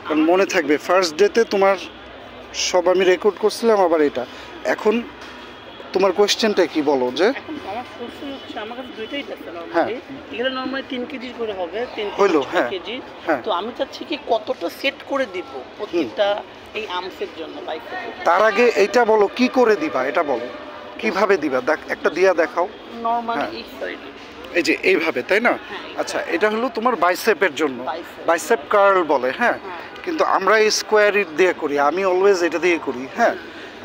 কারণ মনে থাকবে ফার্স্ট ডেতে তোমার সব আমি রেকর্ড করছিলাম, আবার এটা এখন তোমার কোয়েশ্চেনটা কি বলো? যে এখন আমার প্রশ্ন হচ্ছে, আমার কাছে দুইটাই আছে হ্যাঁ নরমালি, এগুলো নরমালি 3 কেজি করে হবে, 3 হইলো, থেকে 6 হ্যাঁ কেজি। হ্যাঁ। তো আমি চাচ্ছি কি কতটা সেট করে দিব প্রত্যেকটা এই আর্মসের জন্য বাইসেপের। তার আগে এইটা বলো কি করে দিবা, এটা বলো কিভাবে দিবা, দেখ একটা দিয়া দেখাও। নরমালি হ্যাঁ। এই সাইডে এই যে এইভাবে, তাই না? হ্যাঁ, আচ্ছা, এটা হলো তোমার বাইসেপের জন্য, বাইসেপ। বাইসেপ কার্ল বলে, হ্যাঁ। হ্যাঁ। কিন্তু আমরা এই স্কোয়ার ইট দিয়ে করি, আমি অলওয়েজ এটা দিয়ে করি, হ্যাঁ।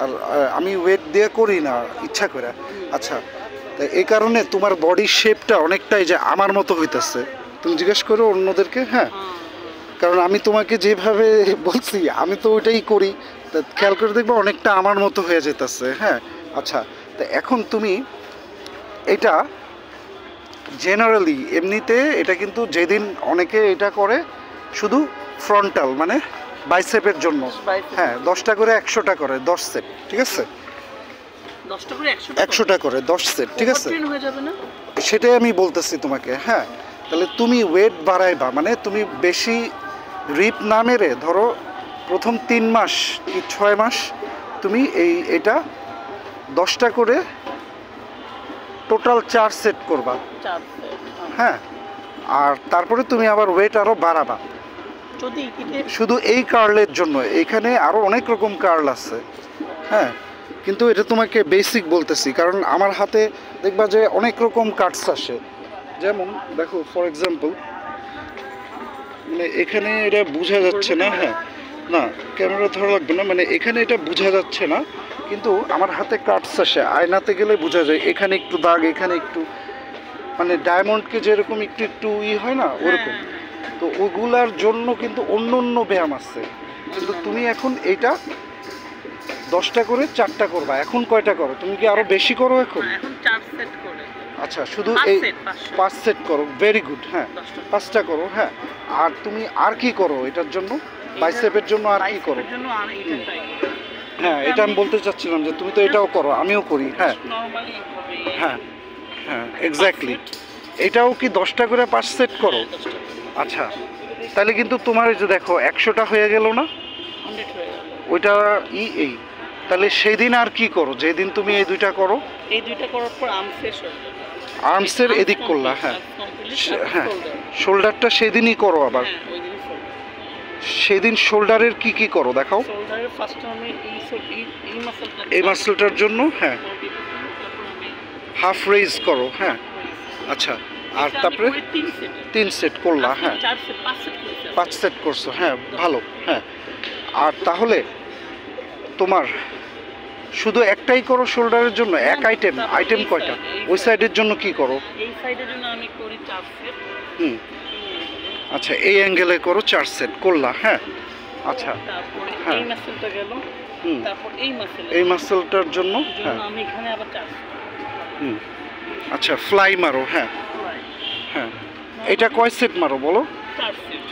আর আমি ওয়েট দিয়ে করি না ইচ্ছা করে। আচ্ছা, তো এই কারণে তোমার বডি শেপটা অনেকটাই যে আমার মতো হইতেছে, তুমি জিজ্ঞেস করো অন্যদেরকে, হ্যাঁ। কারণ আমি তোমাকে যেভাবে বলছি আমি তো ওইটাই করি, তা খেয়াল করে দেখবো অনেকটা আমার মতো হয়ে যেতেছে, হ্যাঁ। আচ্ছা, তো এখন তুমি এটা জেনারেলি এমনিতে এটা কিন্তু যেদিন অনেকে এটা করে শুধু ফ্রন্টাল মানে বাইসেপের জন্য, হ্যাঁ 10টা করে 100টা করে 10 সেট, ঠিক আছে? 10টা করে 100টা করে 10 সেট, ঠিক আছে? ওভারট্রেন হয়ে যাবে না? সেটাই আমি বলতেছি তোমাকে, হ্যাঁ। তাহলে তুমি ওয়েট বাড়াইবা, মানে তুমি বেশি রিপ না মেরে ধরো প্রথম 3 মাস কি 6 মাস তুমি এটা 10টা করে টোটাল 4 সেট করবা, 4 সেট, হ্যাঁ। আর তারপরে তুমি আবার ওয়েট আরও বাড়াবা। যদি শুধু এই কার্লের জন্য, এখানে আরও অনেক রকম কার্ল আছে, হ্যাঁ। কিন্তু এটা তোমাকে বেসিক বলতেছি, কারণ আমার হাতে দেখবা যে অনেক রকম কাটস আসে। যেমন দেখো ফর এক্সাম্পল, মানে এখানে এটা বোঝা যাচ্ছে না, হ্যাঁ না ক্যামেরা ধরা লাগবে না, মানে এখানে এটা বোঝা যাচ্ছে না, কিন্তু আমার হাতে কাটস আসে, আয়নাতে গেলে বোঝা যায় এখানে একটু দাগ, এখানে একটু, মানে ডায়মন্ডকে যেরকম একটু একটু হয় না ওরকম। তো ওগুলার জন্য কিন্তু অন্য অন্য ব্যায়াম আছে, কিন্তু তুমি এখন এইটা 10টা করে 4টা করবা। এখন কয়টা করো তুমি? কি আরো বেশি করো এখন? এখন 4 সেট করে। আচ্ছা, শুধু এই 5 সেট করো, ভেরি গুড, হ্যাঁ 5টা করো, হ্যাঁ। আর তুমি আর কি করো এটার জন্য, বাইসেপের জন্য আর কি করো? হ্যাঁ, এটা আমি বলতে চাচ্ছিলাম যে তুমি তো এটাও করো, আমিও করি, হ্যাঁ হ্যাঁ হ্যাঁ এক্স্যাক্টলি। এটাও কি 10টা করে 5 সেট করো? আচ্ছা, তাহলে কিন্তু তোমার এই যে দেখো 100টা হয়ে গেল না, ওইটা এই তাহলে সেই দিন আর কি করো, যেদিন তুমি এই দুইটা করো? এই দুইটা করার পর আর্মসের এদিক করলা, হ্যাঁ হ্যাঁ, শোল্ডারটা সেদিনই করো আবার। সেদিন শোল্ডারের কি কি করো দেখাও? এই মাসলটার জন্য, হ্যাঁ হাফ রেইজ করো, হ্যাঁ। আচ্ছা, আর তারপরে 3 সেট করলা, হ্যাঁ 5 সেট করছো, হ্যাঁ ভালো, হ্যাঁ। আর তাহলে তোমার শুধু একটাই করো শোল্ডারের জন্য, এক আইটেম কয়টা? ওই সাইডের জন্য কি করো? এই সাইডের জন্য আমি করি 4 সেট। আচ্ছা, এই অ্যাঙ্গেলে করো 4 সেট করলা, হ্যাঁ। আচ্ছা, তারপরে হ্যাঁ এই মাসলটা গেল, তারপর এই মাসলটার জন্য, হ্যাঁ আমি এখানে আবার 4 সেট। আচ্ছা, ফ্লাই মারো, হ্যাঁ হ্যাঁ। এটা কয় সেট মারো বলো?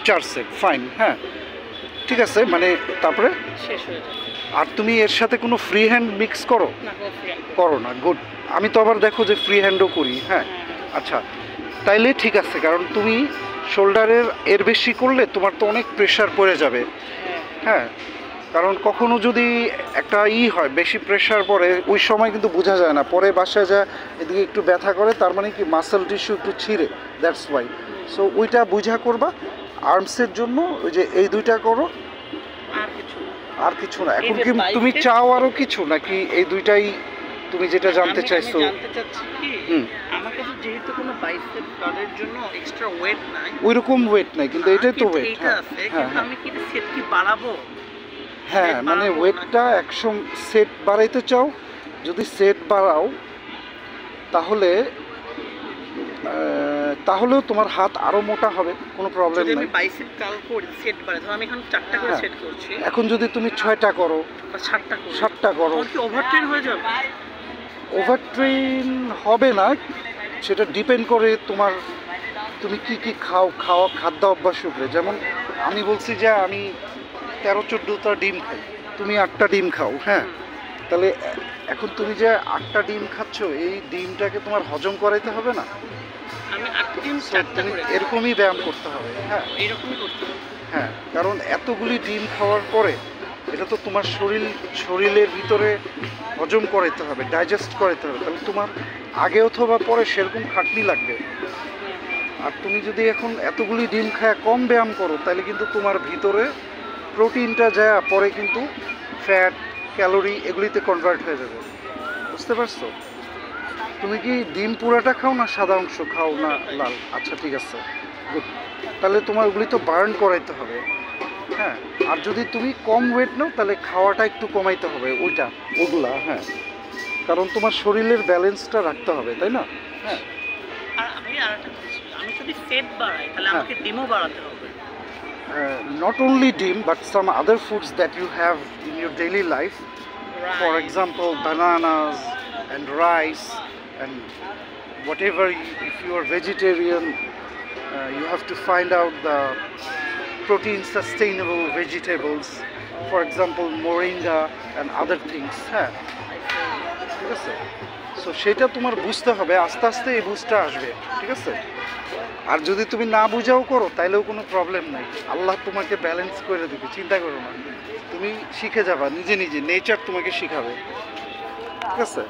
4 সেট, ফাইন, হ্যাঁ ঠিক আছে। মানে তারপরে শেষ হয়ে যাবে। আর তুমি এর সাথে কোনো ফ্রি হ্যান্ড মিক্স করো? করো না, গুড। আমি তো আবার দেখো যে ফ্রি হ্যান্ডও করি, হ্যাঁ। আচ্ছা, তাইলে ঠিক আছে, কারণ তুমি শোল্ডারের এর বেশি করলে তোমার তো অনেক প্রেশার পড়ে যাবে, হ্যাঁ। কারণ কখনো যদি একটা হয় বেশি প্রেশার পড়ে, ওই সময় কিন্তু বোঝা যায় না, পরে বাসায় যা এদিকে একটু ব্যথা করে, তার মানে কি মাসেল টিস্যু একটু ছিঁড়ে, দ্যাটস ওয়াই। সো ওইটা বুঝা করবা। আর্মসের জন্য ওই যে এই দুইটা করো, আর কিছু না। এখন কি তুমি চাও আরো কিছু, নাকি এই দুইটাই তুমি যেটা জানতে চাইছো? জানতে চাচ্ছি কি, আমার কাছে যেহেতু কোনো বাইসেপ কার্লের জন্য এক্সট্রা ওয়েট নাই, ওইরকম ওয়েট নাই, কিন্তু এটাই তো ওয়েট, হ্যাঁ হ্যাঁ। আমি কি সেট কি বাড়াবো? হ্যাঁ, মানে ওয়েটটা 100 সেট বাড়াইতে চাও, যদি সেট বাড়াও তাহলেও তোমার হাত আরো মোটা হবে, কোনো প্রবলেম নাই। আমি বাইসেপ কার্ল করি, সেট বাড়াই, ধরো আমি এখন 4টা করে সেট করছি, এখন যদি তুমি 6টা করো বা 7টা করো, কি ওভারট্রেন হয়ে যাবে? ওভারট্রেন হবে না, সেটা ডিপেন্ড করে তুমি কি খাদ্য অভ্যাসের উপরে। যেমন আমি বলছি যে আমি 13-14টা ডিম খাই, তুমি 8টা ডিম খাও, হ্যাঁ। তাহলে এখন তুমি যে 8টা ডিম খাচ্ছ, এই ডিমটাকে তোমার হজম করাইতে হবে না? আমি 8 ডিম 4টা করে এরকমই ব্যায়াম করতে হবে, হ্যাঁ এরকমই করতে হবে। হ্যাঁ, কারণ এতগুলি ডিম খাওয়ার পরে এটা তো তোমার শরীরের ভিতরে হজম করাইতে হবে, ডাইজেস্ট করাইতে হবে, তাহলে তোমার আগে অথবা পরে সেরকম খাটনি লাগবে। আর তুমি যদি এখন এতগুলি ডিম খায় কম ব্যায়াম করো, তাহলে কিন্তু তোমার ভিতরে প্রোটিনটা যায় পরে কিন্তু ফ্যাট, ক্যালোরি এগুলিতে কনভার্ট হয়ে যাবে। বুঝতে পারছো? তুমি কি ডিম পুরাটা খাও না সাদা অংশ খাও না লাল? আচ্ছা ঠিক আছে, গুড। তাহলে তোমার ওগুলি তো বার্ন করাইতে হবে। হ্যাঁ, আর যদি তুমি কম ওয়েট নাও তাহলে খাওয়াটা একটু কমাইতে হবে ওগুলা। হ্যাঁ, কারণ তোমার শরীরের ব্যালেন্সটা রাখতে হবে, তাই না? হ্যাঁ। আর আমি আরেকটা জিনিস, আমি যদি ফেট বাড়াই তাহলে হ্যাঁ। আমাকে ডিমও বাড়াতে হবে। Not only dim but some other foods that you have in your daily life. For Right. example, bananas and rice and whatever. If you are vegetarian, you have to find out the protein sustainable vegetables. For example, moringa and other things. হ্যাঁ, ঠিক আছে? So সেটা তোমার বুঝতে হবে, আস্তে আস্তে এই বুঝটা আসবে, ঠিক আছে? আর যদি তুমি না বুঝাও করো তাইলেও কোনো প্রবলেম নাই, আল্লাহ তোমাকে ব্যালেন্স করে দেবে, চিন্তা করো না। তুমি শিখে যাবা নিজে নিজে, নেচার তোমাকে শিখাবে, ঠিক আছে?